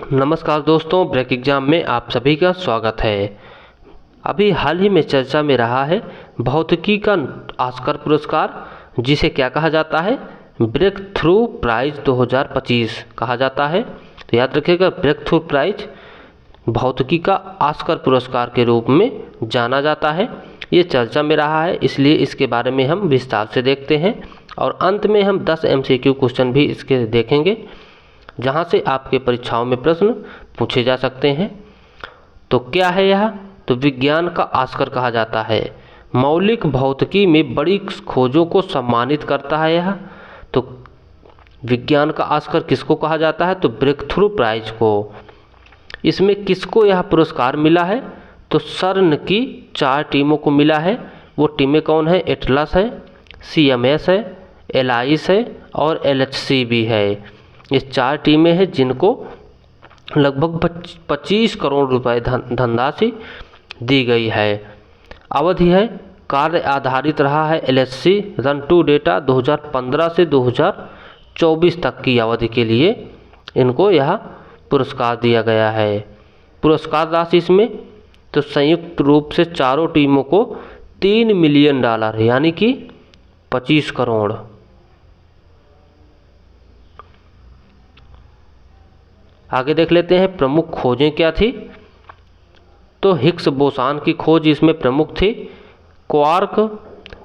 नमस्कार दोस्तों, break exam में आप सभी का स्वागत है। अभी हाल ही में चर्चा में रहा है भौतिकी का ऑस्कर पुरस्कार, जिसे क्या कहा जाता है, ब्रेक थ्रू प्राइज 2025 कहा जाता है। तो याद रखिएगा, ब्रेक थ्रू प्राइज भौतिकी का ऑस्कर पुरस्कार के रूप में जाना जाता है। ये चर्चा में रहा है, इसलिए इसके बारे में हम विस्तार से देखते हैं और अंत में हम 10 MCQ क्वेश्चन भी इसके देखेंगे, जहाँ से आपके परीक्षाओं में प्रश्न पूछे जा सकते हैं। तो क्या है यह? तो विज्ञान का ऑस्कर कहा जाता है। मौलिक भौतिकी में बड़ी खोजों को सम्मानित करता है यह। तो विज्ञान का ऑस्कर किसको कहा जाता है? तो ब्रेक थ्रू प्राइज को। इसमें किसको यह पुरस्कार मिला है? तो सर्न की 4 टीमों को मिला है। वो टीमें कौन है? एटलस है, CMS है, एलाइस है और LHC भी है। ये 4 टीमें हैं जिनको लगभग 25 करोड़ रुपए धनराशि दी गई है। अवधि है कार्य आधारित रहा है LHC रन टू डेटा 2015 से 2024 तक की अवधि के लिए इनको यह पुरस्कार दिया गया है। पुरस्कार राशि इसमें तो संयुक्त रूप से चारों टीमों को $3 मिलियन यानी कि 25 करोड़। आगे देख लेते हैं प्रमुख खोजें क्या थी। तो हिग्स बोसान की खोज इसमें प्रमुख थी। क्वार्क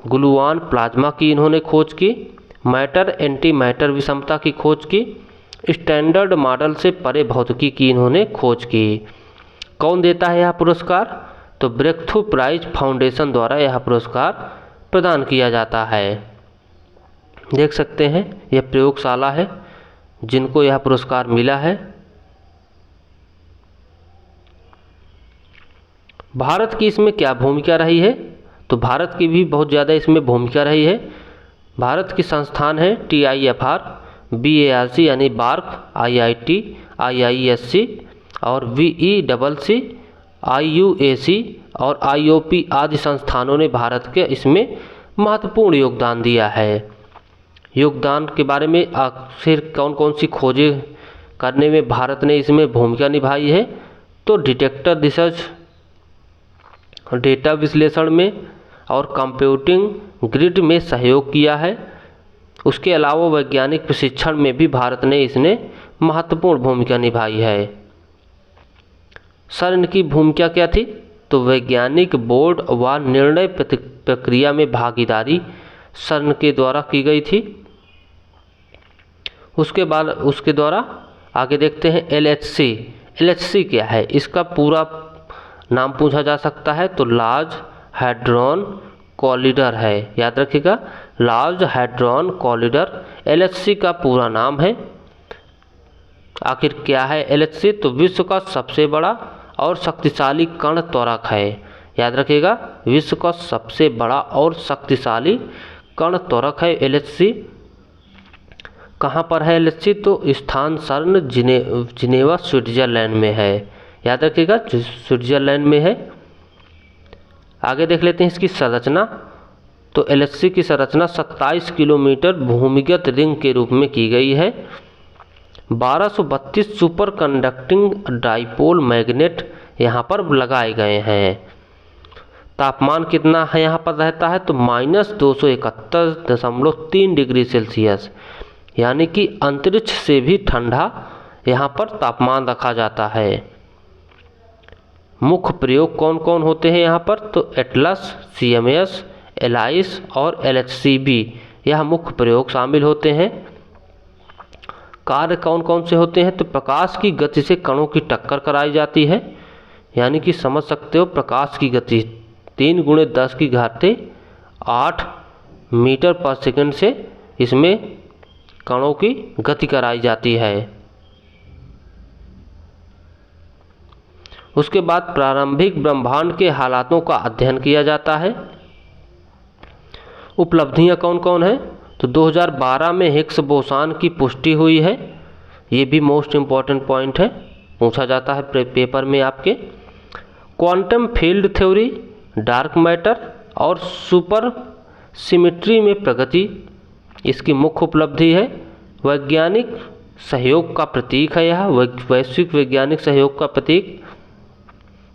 ग्लूऑन प्लाज्मा की इन्होंने खोज की। मैटर एंटी मैटर विषमता की खोज की। स्टैंडर्ड मॉडल से परे भौतिकी की इन्होंने खोज की। कौन देता है यह पुरस्कार? तो ब्रेक थ्रू प्राइज फाउंडेशन द्वारा यह पुरस्कार प्रदान किया जाता है। देख सकते हैं यह प्रयोगशाला है जिनको यह पुरस्कार मिला है। भारत की इसमें क्या भूमिका रही है? तो भारत की भी बहुत ज़्यादा इसमें भूमिका रही है। भारत की संस्थान है TIFR, BARC यानी बार्क, IIT, IISc और VECC, IUAC और IOP आदि संस्थानों ने भारत के इसमें महत्वपूर्ण योगदान दिया है। योगदान के बारे में आखिर कौन कौन सी खोजें करने में भारत ने इसमें भूमिका निभाई है? तो डिटेक्टर रिसर्च, डेटा विश्लेषण में और कंप्यूटिंग ग्रिड में सहयोग किया है। उसके अलावा वैज्ञानिक प्रशिक्षण में भी भारत ने इसने महत्वपूर्ण भूमिका निभाई है। सर्न की भूमिका क्या थी? तो वैज्ञानिक बोर्ड व निर्णय प्रक्रिया में भागीदारी सर्न के द्वारा की गई थी। उसके द्वारा आगे देखते हैं LHC। LHC क्या है? इसका पूरा नाम पूछा जा सकता है। तो लार्ज हैड्रॉन कोलिडर है। याद रखिएगा, लार्ज हैड्रॉन कोलिडर LHC का पूरा नाम है। आखिर क्या है LHC? तो विश्व का सबसे बड़ा और शक्तिशाली कण त्वरक है। याद रखिएगा, विश्व का सबसे बड़ा और शक्तिशाली कण त्वरक है LHC। कहाँ पर है LHC? तो स्थान सर्न जिनेवा स्विट्जरलैंड में है। याद रखिएगा, स्विट्जरलैंड में है। आगे देख लेते हैं इसकी संरचना। तो LHC की संरचना 27 किलोमीटर भूमिगत रिंग के रूप में की गई है। 1232 सुपर कंडक्टिंग डाइपोल मैग्नेट यहाँ पर लगाए गए हैं। तापमान कितना है यहाँ पर रहता है? तो -271.3 डिग्री सेल्सियस, यानी कि अंतरिक्ष से भी ठंडा यहाँ पर तापमान रखा जाता है। मुख्य प्रयोग कौन कौन होते हैं यहाँ पर? तो एटलस, CMS, एलाइस और LHC भी यह मुख्य प्रयोग शामिल होते हैं। कार्य कौन कौन से होते हैं? तो प्रकाश की गति से कणों की टक्कर कराई जाती है, यानी कि समझ सकते हो प्रकाश की गति 3 × 10⁸ मीटर पर सेकंड से इसमें कणों की गति कराई जाती है। उसके बाद प्रारंभिक ब्रह्मांड के हालातों का अध्ययन किया जाता है। उपलब्धियां कौन कौन है? तो 2012 में हिग्स बोसान की पुष्टि हुई है। ये भी मोस्ट इम्पॉर्टेंट पॉइंट है, पूछा जाता है पेपर में आपके। Quantum field theory, dark matter और सुपर सिमेट्री में प्रगति इसकी मुख्य उपलब्धि है। वैज्ञानिक सहयोग का प्रतीक है, यह वैश्विक वैज्ञानिक सहयोग का प्रतीक,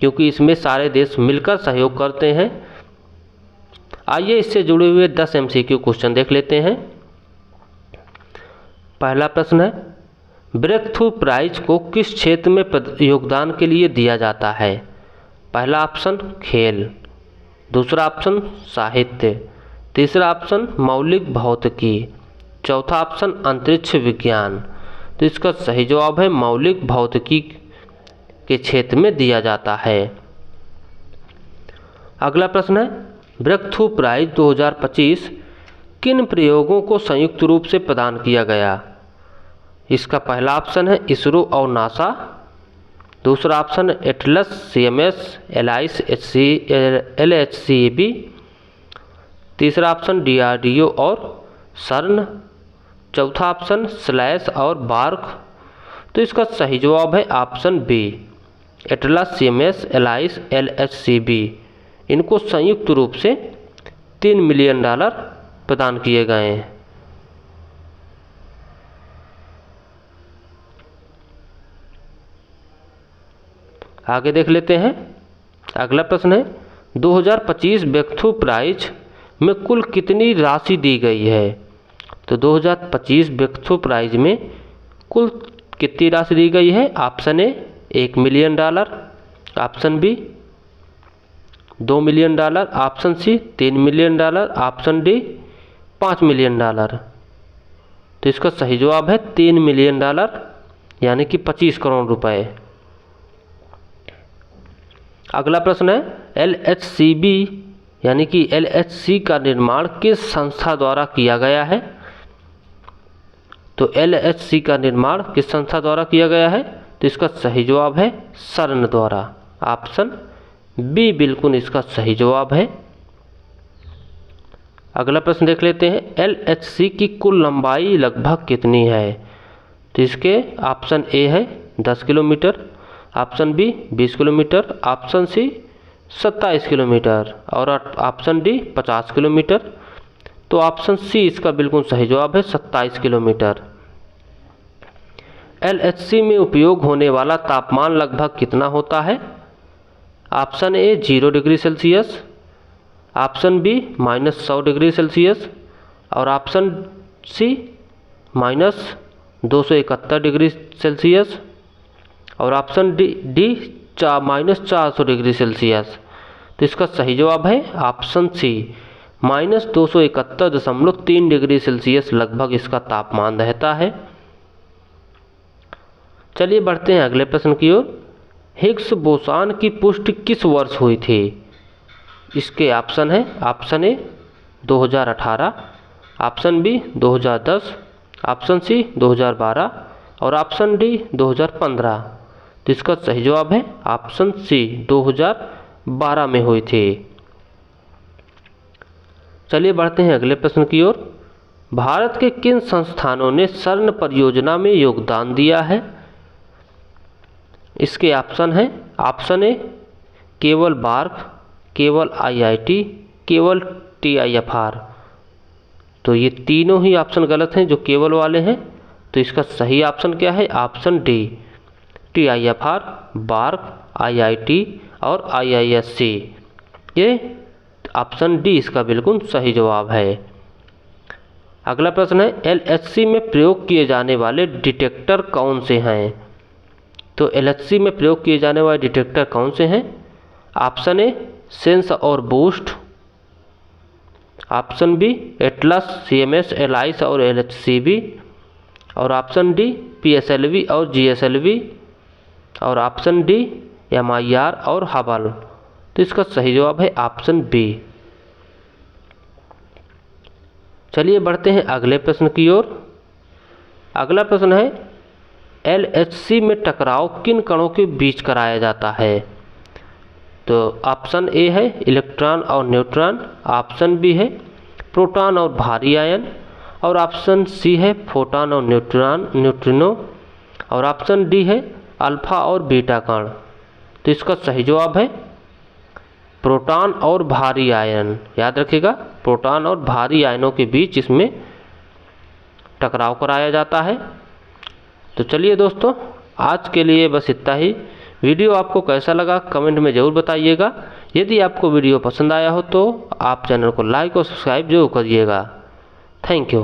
क्योंकि इसमें सारे देश मिलकर सहयोग करते हैं। आइए इससे जुड़े हुए 10 MCQ क्वेश्चन देख लेते हैं। पहला प्रश्न है, ब्रेक थ्रू प्राइज को किस क्षेत्र में योगदान के लिए दिया जाता है? पहला ऑप्शन खेल, दूसरा ऑप्शन साहित्य, तीसरा ऑप्शन मौलिक भौतिकी, चौथा ऑप्शन अंतरिक्ष विज्ञान। तो इसका सही जवाब है मौलिक भौतिकी के क्षेत्र में दिया जाता है। अगला प्रश्न है, ब्रेक थ्रू प्राइज 2025 किन प्रयोगों को संयुक्त रूप से प्रदान किया गया? इसका पहला ऑप्शन है इसरो और नासा, दूसरा option Atlas, CMS, Alice, LHCb, तीसरा ऑप्शन DRDO और सर्न, चौथा ऑप्शन स्लैश और बार्क। तो इसका सही जवाब है option B, Atlas, CMS, Alice, LHCb। इनको संयुक्त रूप से $3 मिलियन प्रदान किए गए हैं। आगे देख लेते हैं। अगला प्रश्न है, 2025 ब्रेक थ्रू प्राइज में कुल कितनी राशि दी गई है? तो 2025 ब्रेक थ्रू प्राइज में कुल कितनी राशि दी गई है? Option A $1 million, option B $2 million, option C $3 million, option D $5 million. तो इसका सही जवाब है $3 मिलियन, यानी कि 25 करोड़ रुपए। अगला प्रश्न है, LHCb यानी कि LHC का निर्माण किस संस्था द्वारा किया गया है? तो LHC का निर्माण किस संस्था द्वारा किया गया है? तो इसका सही जवाब है सर्न द्वारा, ऑप्शन बी बिल्कुल इसका सही जवाब है। अगला प्रश्न देख लेते हैं, LHC की कुल लंबाई लगभग कितनी है? तो इसके ऑप्शन ए है 10 kilometer, option B 20 kilometer, option C 27 kilometer और ऑप्शन डी 50 किलोमीटर। तो ऑप्शन सी इसका बिल्कुल सही जवाब है 27 किलोमीटर। LHC में उपयोग होने वाला तापमान लगभग कितना होता है? Option A 0 degree Celsius, option B -100 degree Celsius और ऑप्शन सी -271 डिग्री सेल्सियस और ऑप्शन डी -400 डिग्री सेल्सियस। तो इसका सही जवाब है ऑप्शन सी -271.3 डिग्री सेल्सियस लगभग इसका तापमान रहता है। चलिए बढ़ते हैं अगले प्रश्न की ओर। हिग्स बोसॉन की पुष्टि किस वर्ष हुई थी? इसके ऑप्शन है, option A 2018, option B 2010, option C 2012 और ऑप्शन डी 2015। तो इसका सही जवाब है ऑप्शन सी 2012 में हुई थी। चलिए बढ़ते हैं अगले प्रश्न की ओर। भारत के किन संस्थानों ने सर्न परियोजना में योगदान दिया है? इसके ऑप्शन हैं, ऑप्शन ए केवल बार्क, केवल IIT, केवल TIFR। तो ये तीनों ही ऑप्शन गलत हैं जो केवल वाले हैं। तो इसका सही ऑप्शन क्या है? Option D TIFR, BARC, IIT और IISc। ये ऑप्शन डी इसका बिल्कुल सही जवाब है। अगला प्रश्न है, LHC में प्रयोग किए जाने वाले डिटेक्टर कौन से हैं? तो LHC में प्रयोग किए जाने वाले डिटेक्टर कौन से हैं? ऑप्शन ए सेंस और boost, option B Atlas, CMS, Alice और LHCb और ऑप्शन डी PSLV और GSLV और ऑप्शन डी MIR और हबल। तो इसका सही जवाब है ऑप्शन बी। चलिए बढ़ते हैं अगले प्रश्न की ओर। अगला प्रश्न है, LHC में टकराव किन कणों के बीच कराया जाता है? तो ऑप्शन ए है इलेक्ट्रॉन और न्यूट्रॉन, ऑप्शन बी है प्रोटॉन और भारी आयन और ऑप्शन सी है फोटॉन और न्यूट्रिनो और ऑप्शन डी है अल्फा और बीटा कण। तो इसका सही जवाब है प्रोटॉन और भारी आयन। याद रखिएगा, प्रोटॉन और भारी आयनों के बीच इसमें टकराव कराया जाता है। तो चलिए दोस्तों, आज के लिए बस इतना ही। वीडियो आपको कैसा लगा कमेंट में ज़रूर बताइएगा। यदि आपको वीडियो पसंद आया हो तो आप चैनल को लाइक और सब्सक्राइब जरूर करिएगा। Thank you.